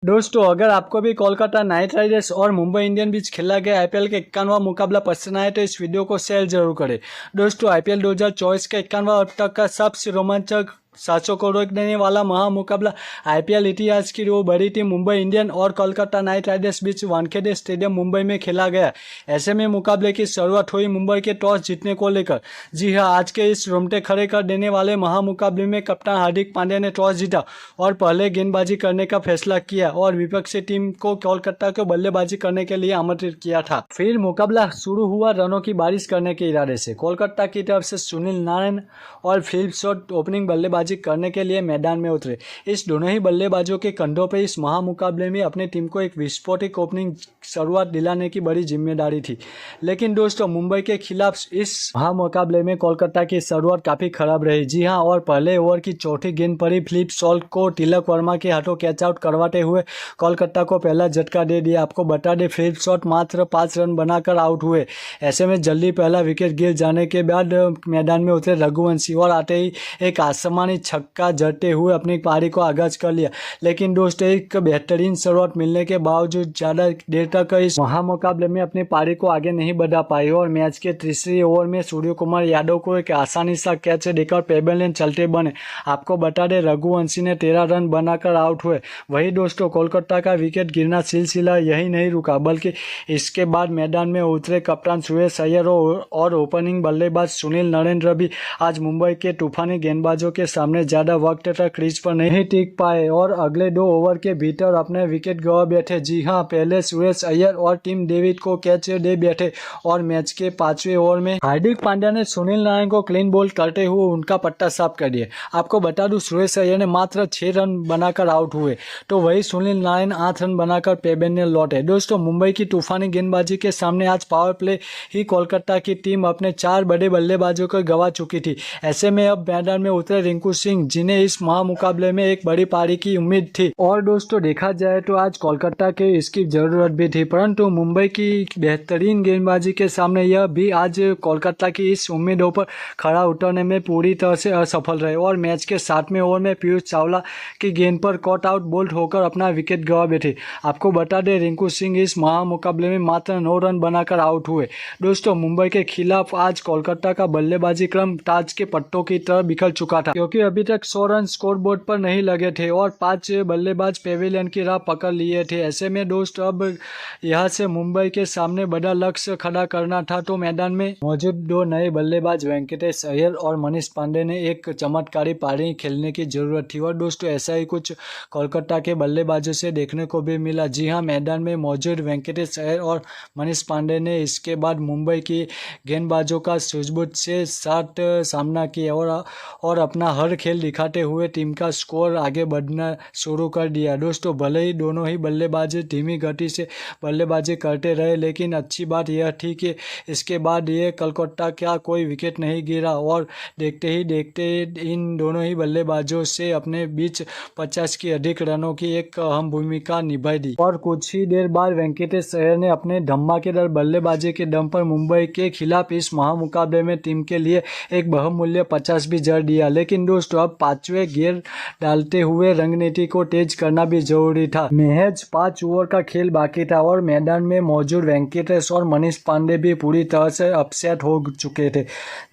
दोस्तों, अगर आपको भी कोलकाता नाइट राइडर्स और मुंबई इंडियन बीच खेला गया आईपीएल का 51वां मुकाबला पसंद आए तो इस वीडियो को शेयर जरूर करें। दोस्तों, आईपीएल 2024 का 51वां अब तक का सबसे रोमांचक 700 करोड़ देने वाला महामुकाबला आईपीएल इतिहास की वो बड़ी टीम मुंबई इंडियन और कोलकाता नाइट राइडर्स बीच वानखेड़े स्टेडियम मुंबई में खेला गया। ऐसे में मुकाबले की शुरुआत हुई मुंबई के टॉस जीतने को लेकर। जी हां, आज के इस रोंगटे खड़े कर देने वाले महामुकाबले में कप्तान हार्दिक पांड्या ने टॉस जीता और पहले गेंदबाजी करने का फैसला किया और विपक्षी टीम को कोलकाता को बल्लेबाजी करने के लिए आमंत्रित किया था। फिर मुकाबला शुरू हुआ रनों की बारिश करने के इरादे से। कोलकाता की तरफ से सुनील नारायण और फिलिप शॉर्ट ओपनिंग बल्लेबाजी करने के लिए मैदान में उतरे। इस दोनों ही बल्लेबाजों के कंधों पर इस महामुकाबले में अपनी टीम को एक विस्फोटक ओपनिंग शुरुआत दिलाने की बड़ी जिम्मेदारी थी। लेकिन दोस्तों, मुंबई के खिलाफ इस महामुकाबले में कोलकाता की शुरुआत काफी खराब रही। जी हां, और पहले ओवर की चौथी गेंद पर ही फिलिप शॉर्ट को तिलक वर्मा के हाथों कैच आउट करवाते हुए कोलकाता को पहला झटका दे दिया। आपको बता दें, फिलिप शॉर्ट मात्र 5 रन बनाकर आउट हुए। ऐसे में जल्दी पहला विकेट गिर जाने के बाद मैदान में उतरे रघुवंशी और आते ही एक आसमानी छक्का जड़ते हुए अपनी पारी को आगाज कर लिया। लेकिन दोस्तों, एक बेहतरीन शुरुआत मिलने के बावजूद ज्यादा देर तक इस महामुकाबले में अपनी पारी को आगे नहीं बढ़ा पाई और मैच के तीसरे ओवर में सूर्य कुमार यादव को एक आसानी सा कैच देकर पेवेलियन चलते बने। आपको बता दें, रघुवंशी ने 13 रन बनाकर आउट हुए। वही दोस्तों, कोलकाता का विकेट गिरना सिलसिला यही नहीं रुका, बल्कि इसके बाद मैदान में उतरे कप्तान श्रेयस अय्यर और ओपनिंग बल्लेबाज सुनील नारायण भी आज मुंबई के तूफानी गेंदबाजों के सामने ज्यादा वक्त तक क्रीज पर नहीं टिक पाए और अगले 2 ओवर के भीतर अपने विकेट गंवा बैठे। जी हां, पहले श्रेयस अय्यर और टीम डेविड को कैच दे बैठे और मैच के 5वें ओवर में हार्दिक पांड्या ने सुनील नारायण को क्लीन बोल्ड करते हुए उनका पट्टा साफ कर दिया। आपको बता दूं, श्रेयस अय्यर ने मात्र 6 रन बनाकर आउट हुए, तो वही सुनील नारायण 8 रन बनाकर पेवेलियन लौटे। दोस्तों, मुंबई की तूफानी गेंदबाजी के सामने आज पावर प्ले ही कोलकाता की टीम अपने 4 बड़े बल्लेबाजों को गंवा चुकी थी। ऐसे में अब मैदान में उतरे रिंकू सिंह, जिन्हें इस महामुकाबले में एक बड़ी पारी की उम्मीद थी। और दोस्तों, देखा जाए तो आज कोलकाता के इसकी जरूरत भी थी, परंतु मुंबई की बेहतरीन गेंदबाजी के सामने यह भी आज कोलकाता की इस उम्मीदों पर खड़ा उतरने में पूरी तरह से असफल रहे और मैच के 7वें ओवर में पीयूष चावला की गेंद पर कट आउट बोल्ड होकर अपना विकेट गंवा बैठे। आपको बता दें, रिंकू सिंह इस महामुकाबले में मात्र 9 रन बनाकर आउट हुए। दोस्तों, मुंबई के खिलाफ आज कोलकाता का बल्लेबाजी क्रम ताज के पट्टों की तरह बिखर चुका था, क्योंकि अभी तक 100 रन स्कोरबोर्ड पर नहीं लगे थे और 5 बल्लेबाज पेवेलियन की राह पकड़ लिए थे। ऐसे में दोस्तों, अब यहां से मुंबई के सामने बड़ा लक्ष्य खड़ा करना था, तो मैदान में मौजूद 2 नए बल्लेबाज वेंकटेश अय्यर और मनीष पांडे ने एक चमत्कारी पारी खेलने की जरूरत थी और दोस्तों, ऐसा ही कुछ कोलकाता के बल्लेबाजों से देखने को भी मिला। जी हाँ, मैदान में मौजूद वेंकटेश अय्यर और मनीष पांडे ने इसके बाद मुंबई की गेंदबाजों का सूझबूझ से साथ सामना किया और अपना हर खेल दिखाते हुए टीम का स्कोर आगे बढ़ना शुरू कर दिया। दोस्तों, भले ही दोनों ही बल्लेबाज धीमी गति से बल्लेबाजी करते रहे, लेकिन अच्छी बात यह थी कि इसके बाद ये कोलकाता का कोई विकेट नहीं गिरा और देखते ही देखते इन दोनों ही बल्लेबाजों से अपने बीच 50 की अधिक रनों की एक अहम भूमिका निभाई दी और कुछ ही देर बाद वेंकटेश अय्यर ने अपने धमाकेदार बल्लेबाजी के दम पर मुंबई के खिलाफ इस महामुकाबले में टीम के लिए एक बहुमूल्य 50 भी जड़ दिया। लेकिन दोस्तों, अब 5वें गियर डालते हुए रणनीति को तेज करना भी जरूरी था। महज 5 ओवर का खेल बाकी था और मैदान में मौजूद वेंकटेश और मनीष पांडे भी पूरी तरह से अपसेट हो चुके थे,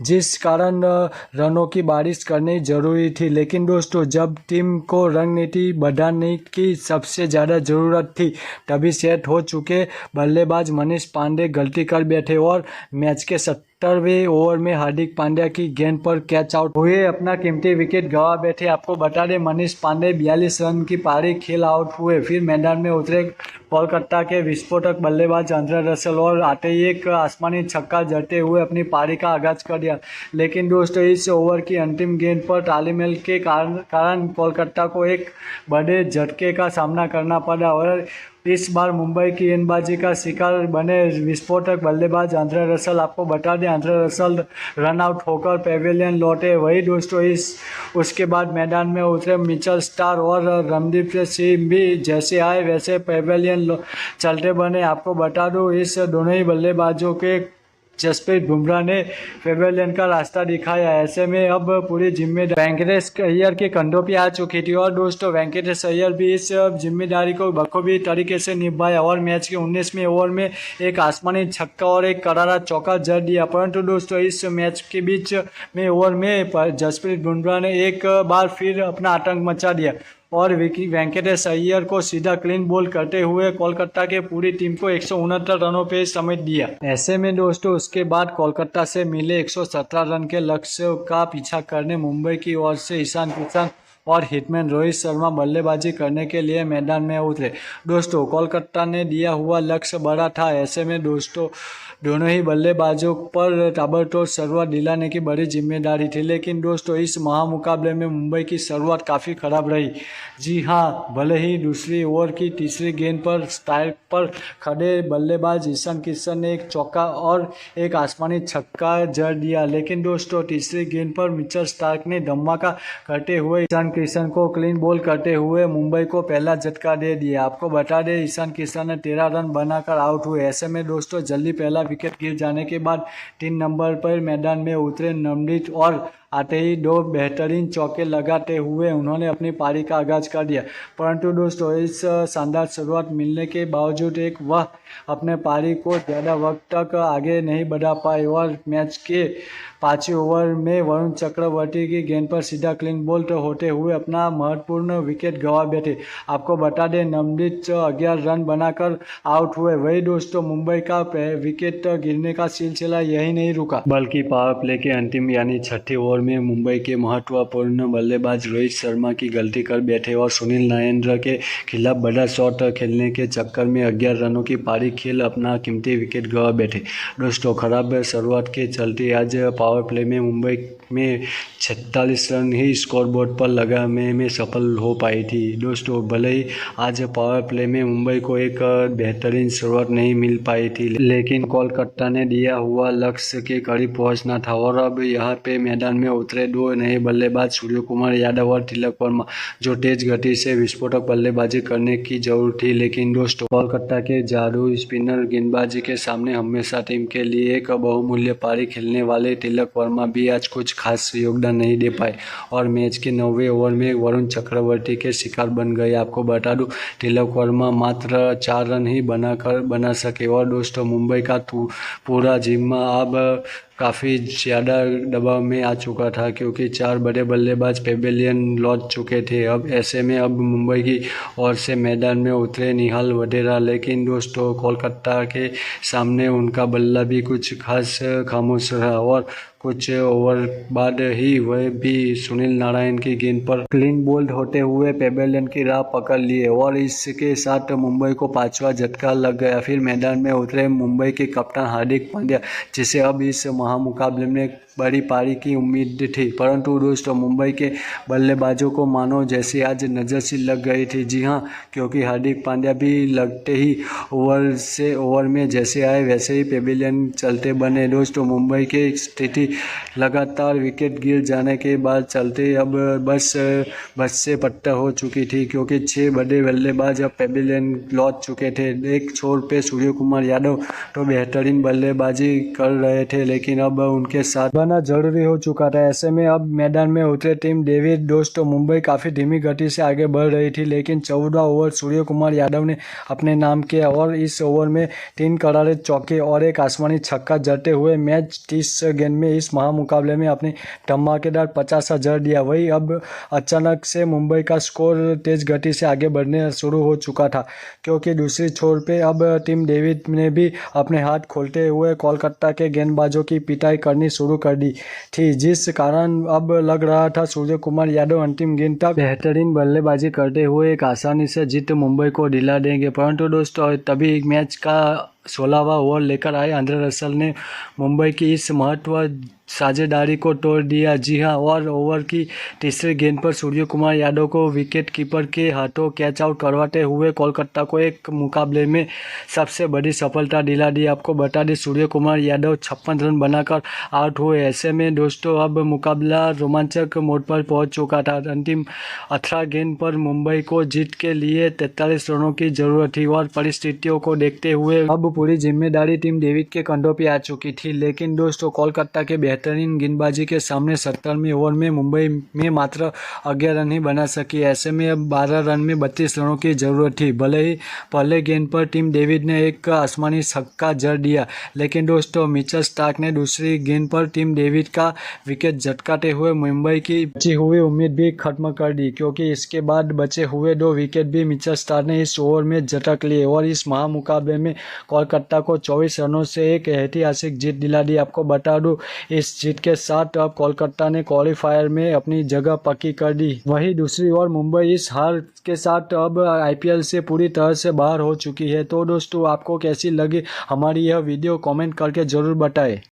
जिस कारण रनों की बारिश करनी जरूरी थी। लेकिन दोस्तों, जब टीम को रणनीति बढ़ाने की सबसे ज्यादा जरूरत थी, तभी सेट हो चुके बल्लेबाज मनीष पांडे गलती कर बैठे और मैच के 70वें ओवर में हार्दिक पांड्या की गेंद पर कैच आउट हुए अपना कीमती विकेट गंवा बैठे। आपको बता दें, मनीष पांडे 42 रन की पारी खेल आउट हुए। फिर मैदान में उतरे कोलकाता के विस्फोटक बल्लेबाज आंद्रे रसेल और आते ही एक आसमानी छक्का जड़ते हुए अपनी पारी का आगाज कर दिया। लेकिन दोस्तों, इस ओवर की अंतिम गेंद पर तालमेल के कारण कोलकाता को एक बड़े झटके का सामना करना पड़ा और इस बार मुंबई की गेंदबाजी का शिकार बने विस्फोटक बल्लेबाज आंद्रे रसेल। आपको बता दें, आंद्रे रसेल रन आउट होकर पेवेलियन लौटे। वही दोस्तों, उसके बाद मैदान में उतरे मिचेल स्टार्क और रणदीप सिंह भी जैसे आए वैसे पेवेलियन चलते बने। आपको बता दूं, इस दोनों ही बल्लेबाजों के जसप्रीत बुमराह ने पेवेलियन का रास्ता दिखाया। ऐसे में अब पूरी जिम्मेदारी वेंकटेश अय्यर के कंधों पे आ चुकी थी और दोस्तों वेंकटेश अय्यर भी इस जिम्मेदारी को बखूबी तरीके से निभाया और मैच के 19वें ओवर में एक आसमानी छक्का और एक करारा चौका जड़ दिया। परंतु दोस्तों इस मैच के बीच में ओवर में जसप्रीत बुमराह ने एक बार फिर अपना आतंक मचा दिया और वेंकटेश अय्यर को सीधा क्लीन बोल्ड करते हुए कोलकाता के पूरी टीम को 169 रनों पे समेट दिया। ऐसे में दोस्तों उसके बाद कोलकाता से मिले 117 रन के लक्ष्य का पीछा करने मुंबई की ओर से ईशान किशन और हिटमैन रोहित शर्मा बल्लेबाजी करने के लिए मैदान में उतरे। दोस्तों कोलकाता ने दिया हुआ लक्ष्य बड़ा था। ऐसे में दोस्तों दोनों ही बल्लेबाजों पर ताबड़तोड़ शुरुआत दिलाने की बड़ी जिम्मेदारी थी, लेकिन दोस्तों इस महामुकाबले में मुंबई की शुरुआत काफ़ी खराब रही। जी हाँ, भले ही दूसरी ओवर की तीसरी गेंद पर स्ट्राइक पर खड़े बल्लेबाज ईशान किशन ने एक चौका और एक आसमानी छक्का जड़ दिया, लेकिन दोस्तों तीसरी गेंद पर मिचेल स्टार्क ने धमाका करते हुए ईशान किशन को क्लीन बोल्ड करते हुए मुंबई को पहला झटका दे दिया। आपको बता दें ईशान किशन ने 13 रन बनाकर आउट हुए। ऐसे में दोस्तों जल्दी पहला विकेट गिर जाने के बाद 3 नंबर पर मैदान में उतरे नवनीत और आते ही 2 बेहतरीन चौके लगाते हुए उन्होंने अपनी पारी का आगाज कर दिया। परंतु दोस्तों इस शानदार शुरुआत मिलने के बावजूद वह अपने पारी को ज़्यादा वक्त तक आगे नहीं बढ़ा पाए और मैच के 5वें ओवर में वरुण चक्रवर्ती की गेंद पर सीधा क्लीन बोल्ड होते हुए अपना महत्वपूर्ण विकेट गंवा बैठे। आपको बता दें नवनीत 11 रन बनाकर आउट हुए। वही दोस्तों मुंबई का विकेट गिरने का सिलसिला यही नहीं रुका, बल्कि पावर प्ले के अंतिम यानी छठे ओवर में मुंबई के महत्वपूर्ण बल्लेबाज रोहित शर्मा की गलती कर बैठे और सुनील नारायण के खिलाफ बड़ा शॉट खेलने के चक्कर में 11 रनों की पारी खेल अपना कीमती विकेट गंवा बैठे। दोस्तों खराब शुरुआत के चलते आज पावर प्ले में मुंबई में 46 रन ही स्कोरबोर्ड पर लगाने में सफल हो पाई थी। दोस्तों भले ही आज पावर प्ले में मुंबई को एक बेहतरीन शुरुआत नहीं मिल पाई थी, लेकिन कोलकाता ने दिया हुआ लक्ष्य के करीब पहुंचना था और अब यहाँ पे मैदान में उतरे 2 नए बल्लेबाज सूर्यकुमार यादव और तिलक वर्मा, जो तेज गति से विस्फोटक बल्लेबाजी करने की जरूरत थी। लेकिन दोस्तों कोलकाता के जादू स्पिनर गेंदबाजी के सामने हमेशा टीम के लिए एक बहुमूल्य पारी खेलने वाले तिलक वर्मा भी आज कुछ खास योगदान नहीं दे पाए और मैच के 9वें ओवर में वरुण चक्रवर्ती के शिकार बन गए। आपको बता दूं तिलक वर्मा मात्र 4 रन ही बना सके और दोस्तों मुंबई का पूरा जिम्मा अब काफ़ी ज़्यादा दबाव में आ चुका था, क्योंकि 4 बड़े बल्लेबाज पेवेलियन लौट चुके थे। अब ऐसे में अब मुंबई की ओर से मैदान में उतरे निहाल वडेरा, लेकिन दोस्तों कोलकाता के सामने उनका बल्ला भी कुछ खास खामोश रहा और कुछ ओवर बाद ही वह भी सुनील नारायण की गेंद पर क्लीन बोल्ड होते हुए पेवेलियन की राह पकड़ लिए और इसके साथ मुंबई को 5वां झटका लग गया। फिर मैदान में उतरे मुंबई के कप्तान हार्दिक पांड्या, जिसे अब इस महामुकाबले में बड़ी पारी की उम्मीद थी, परंतु दोस्तों मुंबई के बल्लेबाजों को मानो जैसे आज नज़र सी लग गई थी। जी हाँ, क्योंकि हार्दिक पांड्या भी लगते ही ओवर में जैसे आए वैसे ही पेवेलियन चलते बने। दोस्तों मुंबई की स्थिति लगातार विकेट गिर जाने के बाद चलते अब बस से पट्टा हो चुकी थी, क्योंकि 6 बड़े बल्लेबाज अब पेवेलियन लौट चुके थे। एक छोर पे सूर्यकुमार यादव तो बेहतरीन बल्लेबाजी कर रहे थे, लेकिन अब उनके साथ जरूरी हो चुका था। ऐसे में अब मैदान में उतरे टीम डेविड। दोस्तों मुंबई काफ़ी धीमी गति से आगे बढ़ रही थी, लेकिन 14 ओवर सूर्यकुमार यादव ने अपने नाम किया और इस ओवर में 3 करारे चौके और एक आसमानी छक्का जड़ते हुए मैच 30 गेंद में इस महामुकाबले में अपनी धमाकेदार 50 जड़ दिया। वही अब अचानक से मुंबई का स्कोर तेज गति से आगे बढ़ने शुरू हो चुका था, क्योंकि दूसरी छोर पे अब टीम डेविड ने भी अपने हाथ खोलते हुए कोलकाता के गेंदबाजों की पिटाई करनी शुरू कर दी थी, जिस कारण अब लग रहा था सूर्य कुमार यादव अंतिम गेंद तक बेहतरीन बल्लेबाजी करते हुए एक आसानी से जीत मुंबई को दिला देंगे। परंतु दोस्तों तभी मैच का 16वां ओवर लेकर आए आंद्रे रसल ने मुंबई की इस साझेदारी को तोड़ दिया। जी हां, और ओवर की तीसरे गेंद पर सूर्य कुमार यादव को विकेट कीपर के हाथों कैच आउट करवाते हुए कोलकाता को एक मुकाबले में सबसे बड़ी सफलता दिला दी। आपको बता दें, सूर्य कुमार यादव 56 रन बनाकर आउट हुए। ऐसे में दोस्तों अब मुकाबला रोमांचक मोड़ पर पहुंच चुका था। अंतिम 18 गेंद पर मुंबई को जीत के लिए 43 रनों की जरूरत थी और परिस्थितियों को देखते हुए अब पूरी जिम्मेदारी टीम डेविड के कंधों पर आ चुकी थी। लेकिन दोस्तों, कोलकाता के बेहतरीन गेंदबाजी के सामने 70वें ओवर में मुंबई में मात्र 11 रन ही बना सकी। ऐसे में अब 12 रन में 32 रनों की जरूरत थी। भले ही पहले गेंद पर टीम डेविड ने एक आसमानी छक्का जड़ दिया, लेकिन दोस्तों मिचेल स्टार्क ने दूसरी गेंद पर टीम डेविड का विकेट झटकाते हुए मुंबई की बची हुई उम्मीद भी खत्म कर दी, क्योंकि इसके बाद बचे हुए 2 विकेट भी मिचेल स्टार्क ने इस ओवर में झटक लिए और इस महामुकाबले में कोलकाता को 24 रनों से एक ऐतिहासिक जीत दिला दी। आपको बता दूं, इस जीत के साथ अब कोलकाता ने क्वालीफायर में अपनी जगह पक्की कर दी। वहीं दूसरी ओर मुंबई इस हार के साथ अब आईपीएल से पूरी तरह से बाहर हो चुकी है। तो दोस्तों, आपको कैसी लगी हमारी यह वीडियो, कमेंट करके जरूर बताएं।